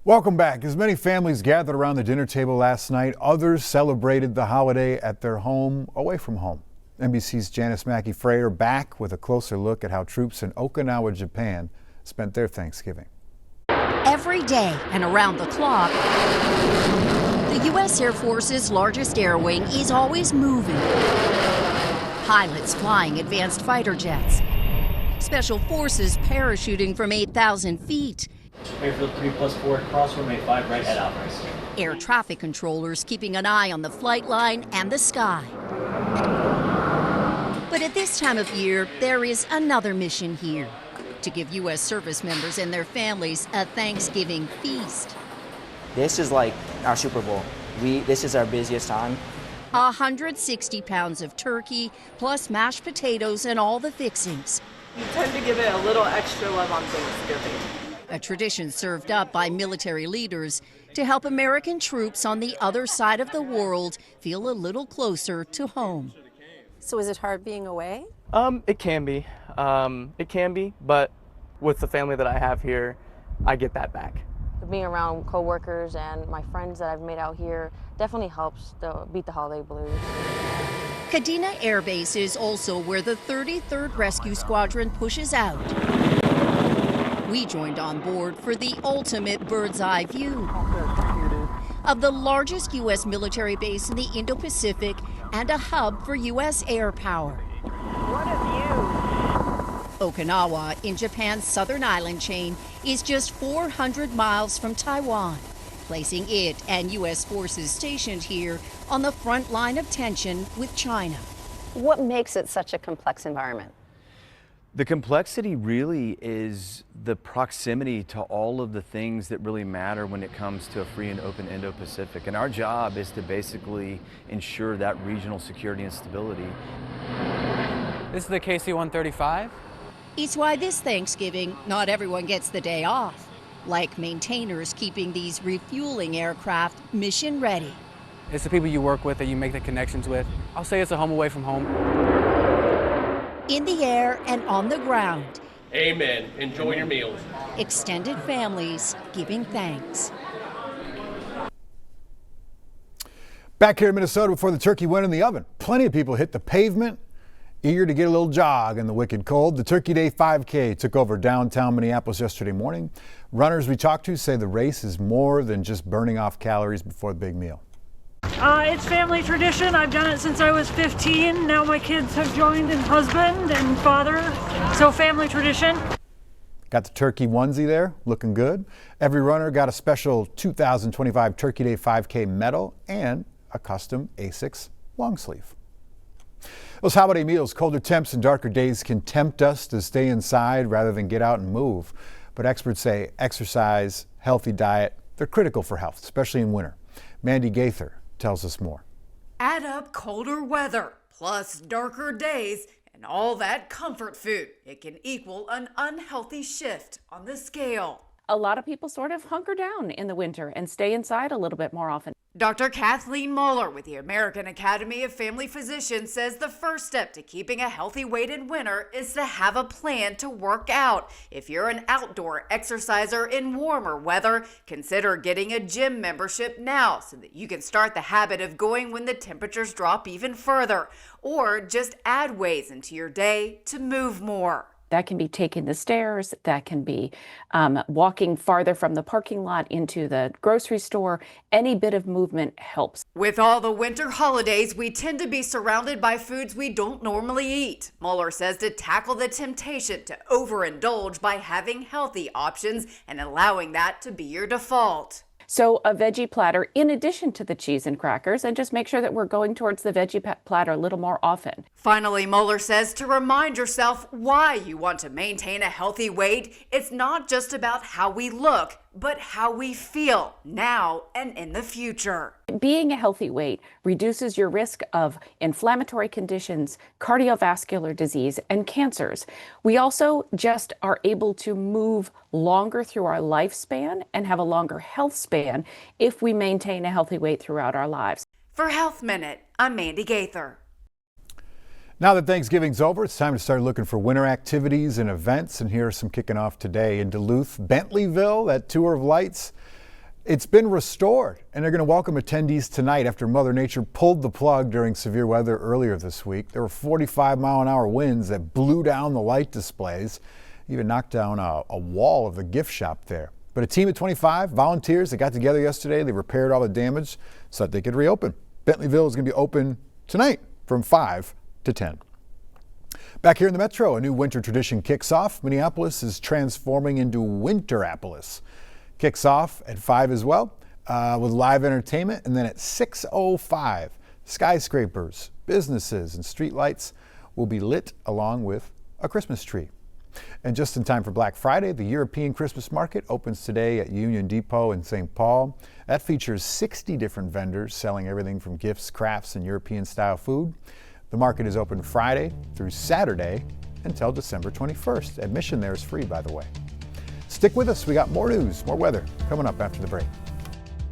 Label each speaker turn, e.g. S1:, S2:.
S1: Welcome back. As many families gathered around the dinner table last night, others celebrated the holiday at their home, away from home. NBC's Janice Mackey-Frater back with a closer look at how troops in Okinawa, Japan spent their Thanksgiving.
S2: Every day and around the clock, the U.S. Air Force's largest air wing is always moving. Pilots flying advanced fighter jets. Special forces parachuting from 8,000 feet.
S3: Airfield 3+4 cross runway 5 right at Alvarez.
S2: Air traffic controllers keeping an eye on the flight line and the sky. But at this time of year, there is another mission here, to give U.S. service members and their families a Thanksgiving feast.
S4: This is like our Super Bowl. This is our busiest time.
S2: 160 pounds of turkey, plus mashed potatoes and all the fixings.
S5: We tend to give it a little extra love on Thanksgiving.
S2: A tradition served up by military leaders to help American troops on the other side of the world feel a little closer to home.
S6: So is it hard being away?
S7: It can be. But with the family that I have here, I get that back.
S6: Being around coworkers and my friends that I've made out here definitely helps to beat the holiday blues.
S2: Kadena Air Base is also where the 33rd Rescue Squadron pushes out. We joined on board for the ultimate bird's eye view of the largest U.S. military base in the Indo-Pacific and a hub for U.S. air power.
S5: What a view!
S2: Okinawa, in Japan's southern island chain, is just 400 miles from Taiwan, placing it and U.S. forces stationed here on the front line of tension with China.
S6: What makes it such a complex environment?
S8: The complexity really is the proximity to all of the things that really matter when it comes to a free and open Indo-Pacific. And our job is to basically ensure that regional security and stability.
S9: This is the KC-135.
S2: It's why this Thanksgiving, not everyone gets the day off, like maintainers keeping these refueling aircraft mission ready.
S9: It's the people you work with that you make the connections with. I'll say it's a home away from home.
S2: In the air and on the ground.
S10: Amen. Enjoy your meals.
S2: Extended families giving thanks.
S1: Back here in Minnesota before the turkey went in the oven, plenty of people hit the pavement, eager to get a little jog in the wicked cold. The Turkey Day 5K took over downtown Minneapolis yesterday morning. Runners we talked to say the race is more than just burning off calories before the big meal.
S11: It's family tradition. I've done it since I was 15. Now my kids have joined, and husband and father. So family tradition.
S1: Got the turkey onesie there, looking good. Every runner got a special 2025 Turkey Day 5K medal and a custom ASICS long sleeve. Those holiday meals, colder temps and darker days can tempt us to stay inside rather than get out and move. But experts say exercise, healthy diet, they're critical for health, especially in winter. Mandy Gaither tells us more.
S12: Add up colder weather plus darker days and all that comfort food. It can equal an unhealthy shift on the scale.
S13: A lot of people sort of hunker down in the winter and stay inside a little bit more often.
S12: Dr. Kathleen Muller with the American Academy of Family Physicians says the first step to keeping a healthy weight in winter is to have a plan to work out. If you're an outdoor exerciser in warmer weather, consider getting a gym membership now so that you can start the habit of going when the temperatures drop even further. Or just add ways into your day to move more.
S13: That can be taking the stairs, that can be walking farther from the parking lot into the grocery store. Any bit of movement helps.
S12: With all the winter holidays, we tend to be surrounded by foods we don't normally eat. Muller says to tackle the temptation to overindulge by having healthy options and allowing that to be your default.
S13: So a veggie platter in addition to the cheese and crackers, and just make sure that we're going towards the veggie platter a little more often.
S12: Finally, Muller says to remind yourself why you want to maintain a healthy weight. It's not just about how we look, but how we feel now and in the future.
S13: Being a healthy weight reduces your risk of inflammatory conditions, cardiovascular disease, and cancers. We also just are able to move longer through our lifespan and have a longer health span if we maintain a healthy weight throughout our lives.
S12: For Health Minute, I'm Mandy Gaither.
S1: Now that Thanksgiving's over, it's time to start looking for winter activities and events, and here are some kicking off today. In Duluth, Bentleyville, that Tour of Lights It's been restored, and they're going to welcome attendees tonight after Mother Nature pulled the plug during severe weather earlier this week. There were 45-mile-an-hour winds that blew down the light displays, even knocked down a wall of the gift shop there. But a team of 25 volunteers that got together yesterday, they repaired all the damage so that they could reopen. Bentleyville is going to be open tonight from 5 to 10. Back here in the Metro, a new winter tradition kicks off. Minneapolis is transforming into Winterapolis. Kicks off at 5 as well with live entertainment, and then at 6:05, skyscrapers, businesses, and streetlights will be lit along with a Christmas tree. And just in time for Black Friday, the European Christmas Market opens today at Union Depot in St. Paul. That features 60 different vendors selling everything from gifts, crafts, and European-style food. The market is open Friday through Saturday until December 21st. Admission there is free, by the way. Stick with us. We got more news, more weather coming up after the break.